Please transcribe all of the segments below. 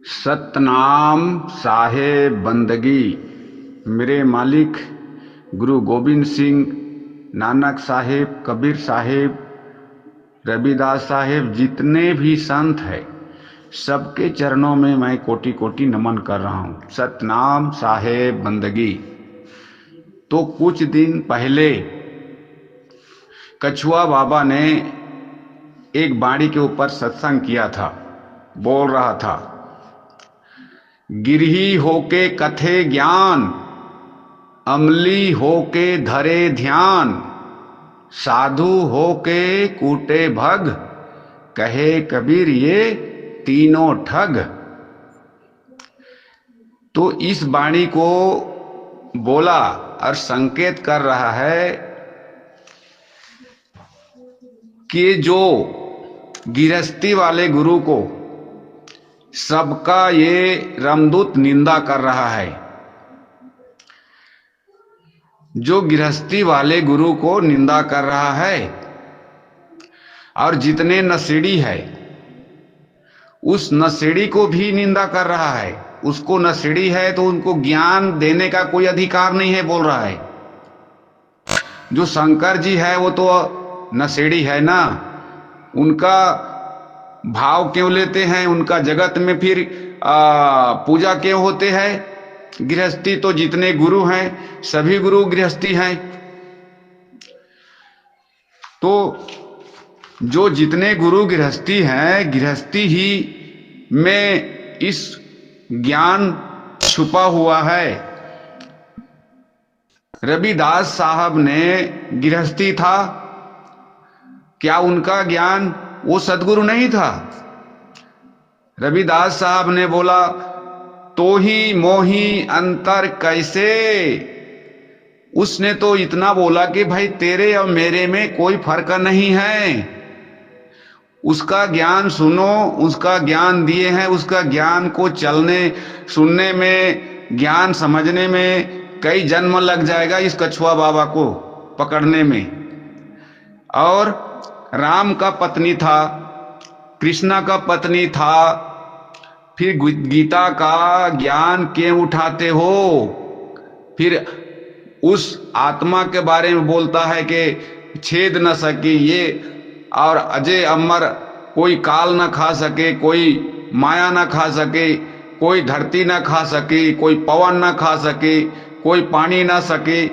सतनाम साहेब बंदगी। मेरे मालिक गुरु गोबिंद सिंह, नानक साहेब, कबीर साहेब, रविदास साहेब, जितने भी संत हैं सबके चरणों में मैं कोटि कोटि नमन कर रहा हूँ। सतनाम साहेब बंदगी। तो कुछ दिन पहले कछुआ बाबा ने एक बाणी के ऊपर सत्संग किया था। बोल रहा था, गिरही होके कथे ज्ञान, अमली होके धरे ध्यान, साधु होके कूटे भग, कहे कबीर ये तीनों ठग। तो इस वाणी को बोला और संकेत कर रहा है कि जो गिरस्ती वाले गुरु को सबका ये रामदूत निंदा कर रहा है। जो गृहस्थी वाले गुरु को निंदा कर रहा है और जितने नशेड़ी है उस नशेड़ी को भी निंदा कर रहा है। उसको नशेड़ी है तो उनको ज्ञान देने का कोई अधिकार नहीं है, बोल रहा है। जो शंकर जी है वो तो नशेड़ी है ना, उनका भाव क्यों लेते हैं? उनका जगत में फिर पूजा क्यों होते हैं? गृहस्थी तो जितने गुरु हैं सभी गुरु गृहस्थी हैं। तो जो जितने गुरु गृहस्थी हैं, गृहस्थी ही में इस ज्ञान छुपा हुआ है। रविदास साहब ने गृहस्थी था, क्या उनका ज्ञान वो सदगुरु नहीं था? रविदास साहब ने बोला, तो ही मोही अंतर कैसे। उसने तो इतना बोला कि भाई तेरे और मेरे में कोई फर्क नहीं है। उसका ज्ञान सुनो, उसका ज्ञान दिए हैं, उसका ज्ञान को चलने सुनने में, ज्ञान समझने में कई जन्म लग जाएगा इस कछुआ बाबा को पकड़ने में। और राम का पत्नी था, कृष्णा का पत्नी था, फिर गीता का ज्ञान क्यों उठाते हो? फिर उस आत्मा के बारे में बोलता है कि छेद न सके ये, और अजय अमर, कोई काल न खा सके, कोई माया न खा सके, कोई धरती न खा सके, कोई पवन न खा सके, कोई पानी न सके।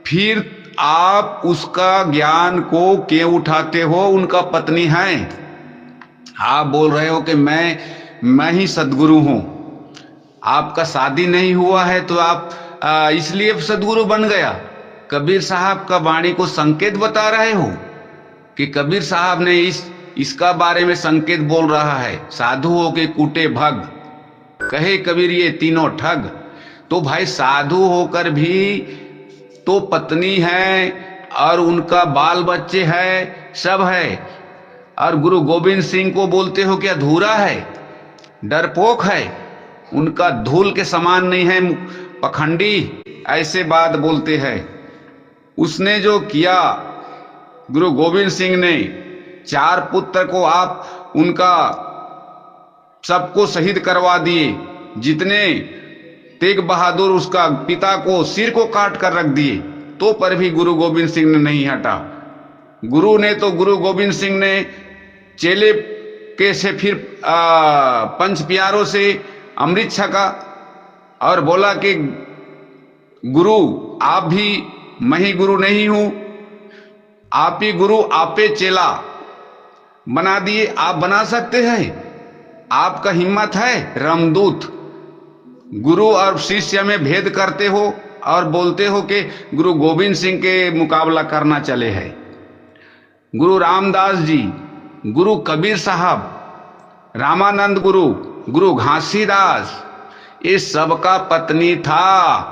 फिर आप उसका ज्ञान को क्यों उठाते हो? उनका पत्नी है। आप बोल रहे हो कि मैं ही सदगुरु हूं। आपका शादी नहीं हुआ है तो आप इसलिए सदगुरु बन गया। कबीर साहब का वाणी को संकेत बता रहे हो कि कबीर साहब ने इसका बारे में संकेत बोल रहा है, साधु हो के कूटे भग, कहे कबीर ये तीनों ठग। तो भाई साधु होकर भी तो पत्नी है और उनका बाल बच्चे है, सब है। और गुरु गोविंद सिंह को बोलते हो कि अधूरा है, डरपोक है, उनका धूल के समान नहीं है, पखंडी, ऐसे बात बोलते हैं। उसने जो किया गुरु गोविंद सिंह ने, 4 पुत्र को आप उनका सबको शहीद करवा दिए। जितने तेग बहादुर उसका पिता को सिर को काट कर रख दिए, तो पर भी गुरु गोविंद सिंह ने नहीं हटा। गुरु गोविंद सिंह ने चेले के से फिर 5 प्यारों से अमृत छका और बोला कि गुरु आप भी, मैं ही गुरु नहीं हूं, आप ही गुरु आप ही चेला बना दिए। आप बना सकते हैं, आपका हिम्मत है। रामदूत गुरु और शिष्य में भेद करते हो और बोलते हो कि गुरु गोविंद सिंह के मुकाबला करना चले हैं। गुरु रामदास जी, गुरु कबीर साहब, रामानंद गुरु, गुरु घासीदास, ये सबका पत्नी था।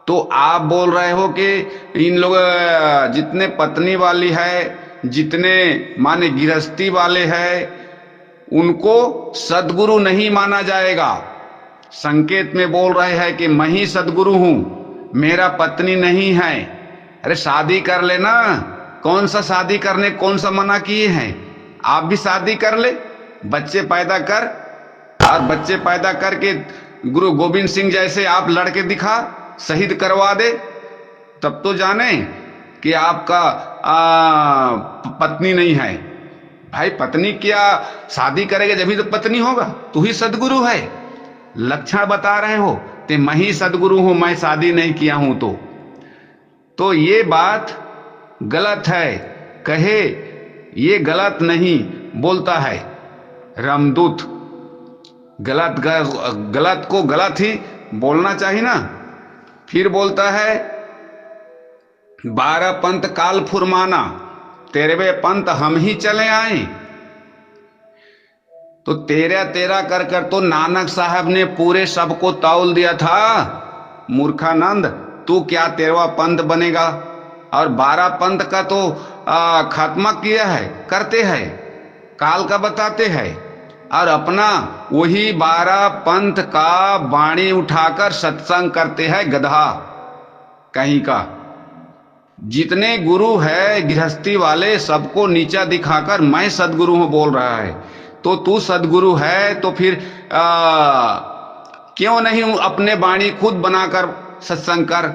तो आप बोल रहे हो कि इन लोग जितने पत्नी वाली है, जितने माने गृहस्थी वाले हैं, उनको सदगुरु नहीं माना जाएगा। संकेत में बोल रहे हैं कि मैं ही सदगुरु हूं, मेरा पत्नी नहीं है। अरे शादी कर लेना, कौन सा शादी करने, कौन सा मना किए हैं? आप भी शादी कर ले, बच्चे पैदा कर, और बच्चे पैदा करके गुरु गोविंद सिंह जैसे आप लड़के दिखा शहीद करवा दे, तब तो जाने कि आपका पत्नी नहीं है। भाई पत्नी क्या शादी करेगा जब ही तो पत्नी होगा। तू ही सदगुरु है, लक्षण बता रहे हो ते मैं ही सदगुरु हूं, मैं शादी नहीं किया हूं। तो ये बात गलत है। कहे ये गलत नहीं बोलता है रामदूत। गलत को गलत ही बोलना चाहिए ना। फिर बोलता है 12 पंथ काल फुरमाना, 13वें पंथ हम ही चले आए। तो 13 कर कर तो नानक साहब ने पूरे सबको तौल दिया था। मूर्खानंद, तू क्या 13वां पंथ बनेगा? और 12 पंथ का तो खात्मा किया है, करते हैं, काल का बताते हैं, और अपना वही 12 पंथ का बाणी उठाकर सत्संग करते हैं। गधा कहीं का। जितने गुरु है गृहस्थी वाले सबको नीचा दिखाकर मैं सदगुरु हूं बोल रहा है। तो तू सदगुरु है तो फिर क्यों नहीं अपने बाणी खुद बनाकर सत्संग कर?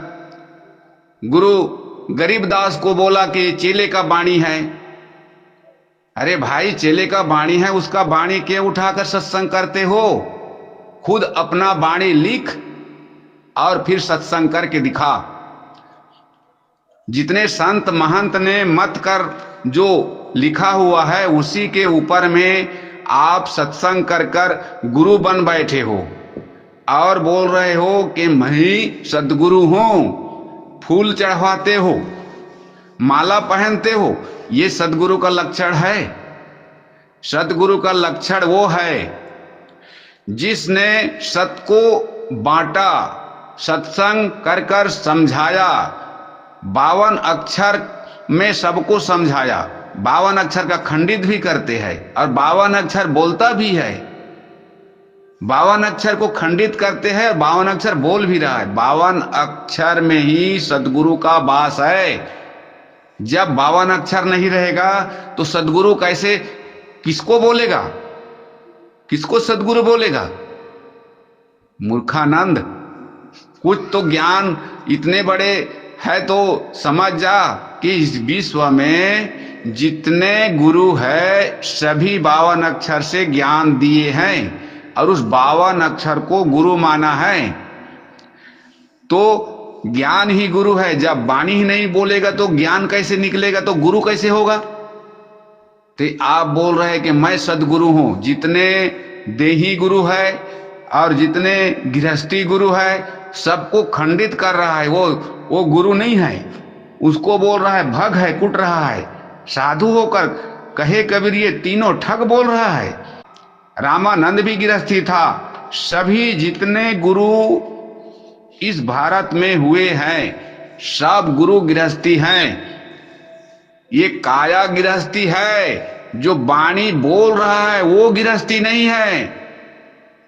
गुरु गरीबदास को बोला कि चेले का बाणी है। अरे भाई चेले का बाणी है, उसका बाणी क्यों उठाकर सत्संग करते हो? खुद अपना बाणी लिख और फिर सत्संग करके दिखा। जितने संत महंत ने मत कर जो लिखा हुआ है उसी के ऊपर में आप सत्संग कर कर गुरु बन बैठे हो और बोल रहे हो कि मैं ही सदगुरु हूं। फूल चढ़वाते हो, माला पहनते हो, ये सदगुरु का लक्षण है? सदगुरु का लक्षण वो है जिसने सत को बांटा, सत्संग कर कर समझाया, 52 अक्षर में सबको समझाया। 52 अक्षर का खंडित भी करते हैं और 52 अक्षर बोलता भी है। 52 अक्षर को खंडित करते हैं और 52 अक्षर बोल भी रहा है। 52 अक्षर में ही सदगुरु का वास है। जब 52 अक्षर नहीं रहेगा तो सदगुरु कैसे, किसको बोलेगा? किसको सदगुरु बोलेगा? मूर्खानंद, कुछ तो ज्ञान इतने बड़े है तो समझ जा कि इस विश्व में जितने गुरु है सभी 52 अक्षर से ज्ञान दिए हैं और उस 52 अक्षर को गुरु माना है। तो ज्ञान ही गुरु है। जब वाणी ही नहीं बोलेगा तो ज्ञान कैसे निकलेगा? तो गुरु कैसे होगा? तो आप बोल रहे हैं कि मैं सदगुरु हूं। जितने देही गुरु है और जितने गृहस्थी गुरु है सबको खंडित कर रहा है। वो गुरु नहीं है, उसको बोल रहा है भग है, कुट रहा है। साधु होकर कहे कबीर ये तीनों ठग बोल रहा है। रामानंद भी गृहस्थी था। सभी जितने गुरु इस भारत में हुए हैं सब गुरु गृहस्थी हैं। ये काया गृहस्थी है, जो वाणी बोल रहा है वो गृहस्थी नहीं है।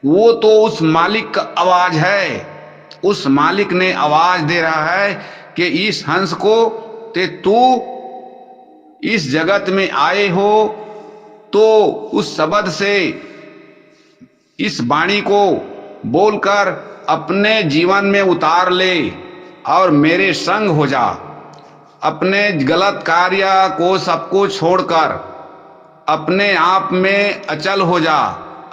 वो तो उस मालिक का आवाज है। उस मालिक ने आवाज दे रहा है कि इस हंस को ते तू इस जगत में आए हो तो उस शब्द से इस वाणी को बोलकर अपने जीवन में उतार ले और मेरे संग हो जा। अपने गलत कार्य को सबको छोड़कर अपने आप में अचल हो जा,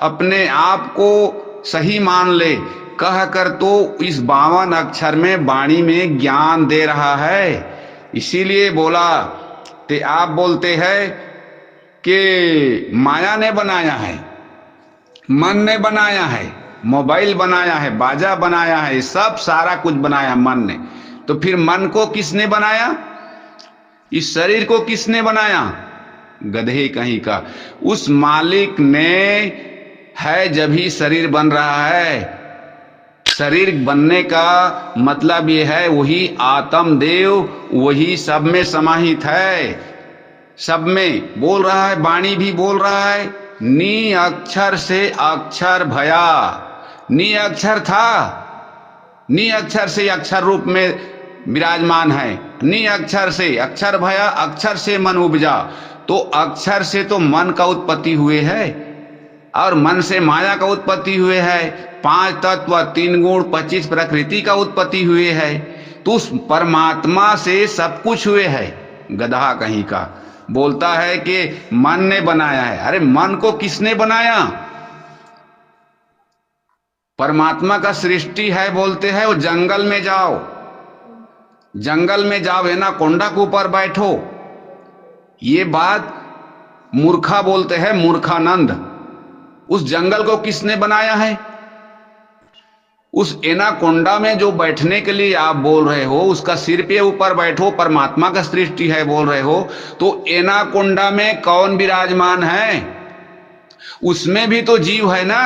अपने आप को सही मान ले कह कर तो इस 52 अक्षर में वाणी में ज्ञान दे रहा है। इसीलिए बोला। ते आप बोलते हैं कि माया ने बनाया है, मन ने बनाया है, मोबाइल बनाया है, बाजा बनाया है, सब सारा कुछ बनाया मन ने। तो फिर मन को किसने बनाया? इस शरीर को किसने बनाया? गधे कहीं का। उस मालिक ने है जब ही शरीर बन रहा है। शरीर बनने का मतलब ये है वही आत्मदेव वही सब में समाहित है। सब में बोल रहा है, वाणी भी बोल रहा है। नी अक्षर से अक्षर भया। नी अक्षर था, नी अक्षर से अक्षर रूप में विराजमान है। नी अक्षर से अक्षर भया, अक्षर से मन उपजा। तो अक्षर से तो मन का उत्पत्ति हुए है। और मन से माया का उत्पत्ति हुए है, 5 तत्व, 3 गुण, 25 प्रकृति का उत्पत्ति हुए है। तो उस परमात्मा से सब कुछ हुए है। गधा कहीं का बोलता है कि मन ने बनाया है। अरे मन को किसने बनाया? परमात्मा का सृष्टि है बोलते हैं। वो जंगल में जाओ, जंगल में जाओ, है ना, कोंडा के ऊपर बैठो। ये बात मूर्खा बोलते हैं, मूर्खानंद। उस जंगल को किसने बनाया है? उस एनाकोंडा में जो बैठने के लिए आप बोल रहे हो, उसका सिर पे ऊपर बैठो, परमात्मा का सृष्टि है बोल रहे हो, तो एनाकोंडा में कौन विराजमान है? उसमें भी तो जीव है ना,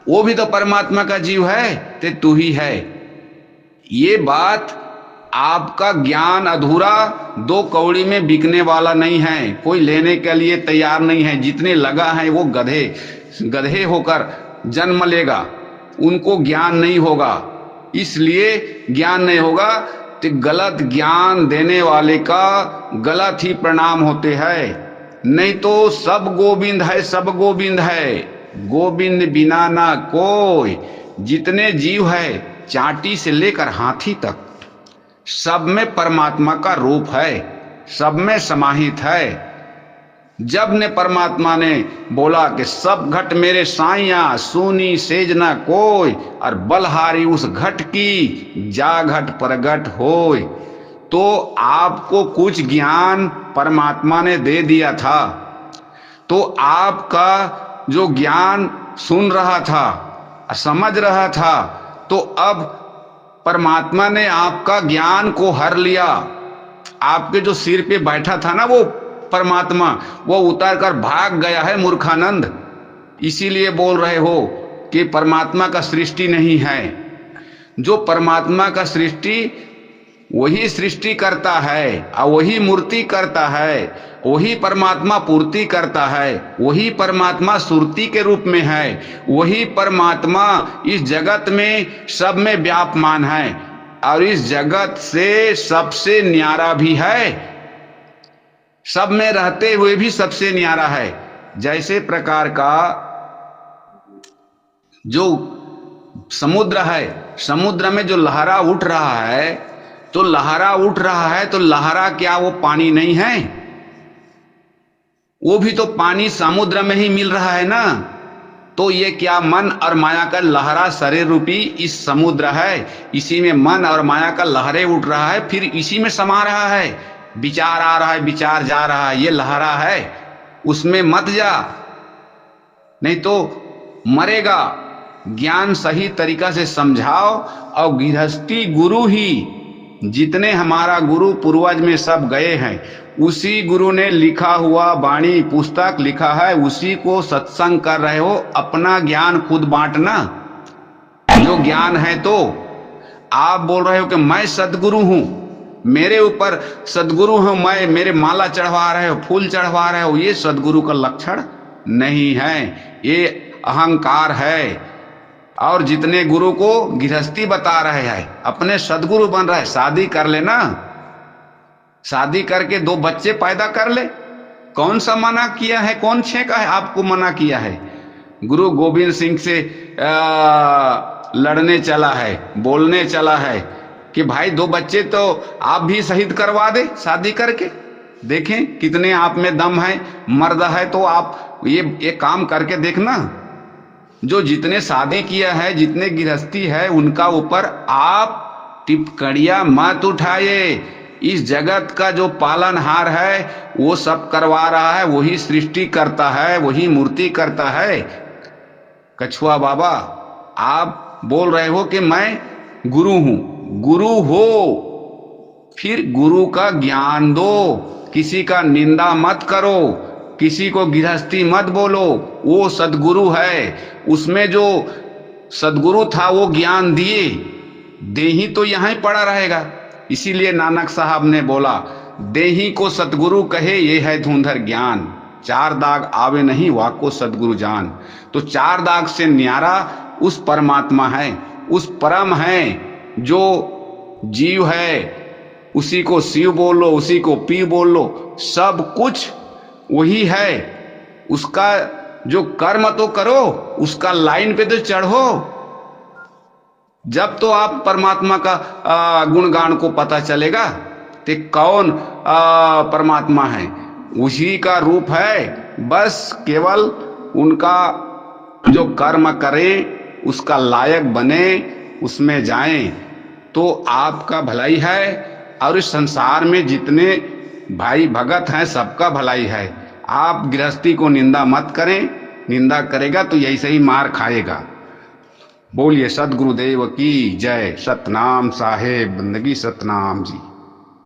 वो भी तो परमात्मा का जीव है, ते तू ही है। ये बात आपका ज्ञान अधूरा, 2 कौड़ी में बिकने वाला नहीं है, कोई लेने के लिए तैयार नहीं है। जितने लगा है वो गधे गधे होकर जन्म लेगा, उनको ज्ञान नहीं होगा। इसलिए ज्ञान नहीं होगा तो गलत ज्ञान देने वाले का गलत ही प्रणाम होते हैं। नहीं तो सब गोविंद है, सब गोविंद है, गोविंद बिना ना कोई। जितने जीव है, चांटी से लेकर हाथी तक, सब में परमात्मा का रूप है, सब में समाहित है। जब ने परमात्मा ने बोला कि सब घट मेरे साइया, सुनी सेज ना कोई, और बलहारी उस घट की, जा घट प्रगट होय, तो आपको कुछ ज्ञान परमात्मा ने दे दिया था। तो आपका जो ज्ञान सुन रहा था, समझ रहा था, तो अब परमात्मा ने आपका ज्ञान को हर लिया। आपके जो सिर पे बैठा था ना वो परमात्मा, वो उतर कर भाग गया है मूर्खानंद। इसीलिए बोल रहे हो कि परमात्मा का सृष्टि नहीं है। जो परमात्मा का सृष्टि, वही सृष्टि करता है और वही मूर्ति करता है, वही परमात्मा पूर्ति करता है, वही परमात्मा सुरती के रूप में है, वही परमात्मा इस जगत में सब में व्यापमान है और इस जगत से सबसे न्यारा भी है, सब में रहते हुए भी सबसे न्यारा है। जैसे प्रकार का जो समुद्र है, समुद्र में जो लहरा उठ रहा है, तो लहरा उठ रहा है, तो लहरा क्या वो पानी नहीं है? वो भी तो पानी समुद्र में ही मिल रहा है ना। तो ये क्या मन और माया का लहरा शरीर रूपी इस समुद्र है, इसी में मन और माया का लहरे उठ रहा है, फिर इसी में समा रहा है। विचार आ रहा है, विचार जा रहा है, ये लहरा है, उसमें मत जा, नहीं तो मरेगा। ज्ञान सही तरीका से समझाओ। और गृहस्थी गुरु ही, जितने हमारा गुरु पूर्वज में सब गए हैं, उसी गुरु ने लिखा हुआ वाणी पुस्तक लिखा है, उसी को सत्संग कर रहे हो। अपना ज्ञान खुद बांटना। जो ज्ञान है, तो आप बोल रहे हो कि मैं सदगुरु हूं, मेरे ऊपर सदगुरु हूं मैं, मेरे माला चढ़वा रहे हो, फूल चढ़वा रहे हो, ये सदगुरु का लक्षण नहीं है, ये अहंकार है। और जितने गुरु को गृहस्थी बता रहे हैं, अपने सदगुरु बन रहे हैं, शादी कर लेना, शादी करके 2 बच्चे पैदा कर ले। कौन सा मना किया है, कौन छेका है आपको मना किया है? गुरु गोविंद सिंह से लड़ने चला है, बोलने चला है कि भाई 2 बच्चे तो आप भी शहीद करवा दे शादी करके। देखें कितने आप में दम है, मर्द है तो आप ये काम करके देखना। जो जितने शादी किया है, जितने गृहस्थी है, उनका ऊपर आप टिप्पणियां मत उठाइए। इस जगत का जो पालनहार है वो सब करवा रहा है, वही सृष्टि करता है, वही मूर्ति करता है। कछुआ बाबा, आप बोल रहे हो कि मैं गुरु हूं। गुरु हो, फिर गुरु का ज्ञान दो, किसी का निंदा मत करो, किसी को गृहस्थी मत बोलो। वो सदगुरु है, उसमें जो सदगुरु था वो ज्ञान दिए, देही तो यहां ही पड़ा रहेगा। इसीलिए नानक साहब ने बोला, देही को सतगुरु कहे ये है धुंधर ज्ञान, 4 दाग आवे नहीं वाको सदगुरु जान। तो 4 दाग से न्यारा उस परमात्मा है, उस परम है, जो जीव है, उसी को शिव बोलो, उसी को पी बोलो, सब कुछ वही है। उसका जो कर्म तो करो, उसका लाइन पे तो चढ़ो। जब तो आप परमात्मा का गुणगान को पता चलेगा कि कौन परमात्मा है, उसी का रूप है। बस केवल उनका जो कर्म करें, उसका लायक बने, उसमें जाएं, तो आपका भलाई है। और इस संसार में जितने भाई भगत हैं, सबका भलाई है। आप गृहस्थी को निंदा मत करें, निंदा करेगा तो यही सही मार खाएगा। बोलिए सतगुरुदेव की जय। सतनाम साहेब, बंदगी सतनाम जी।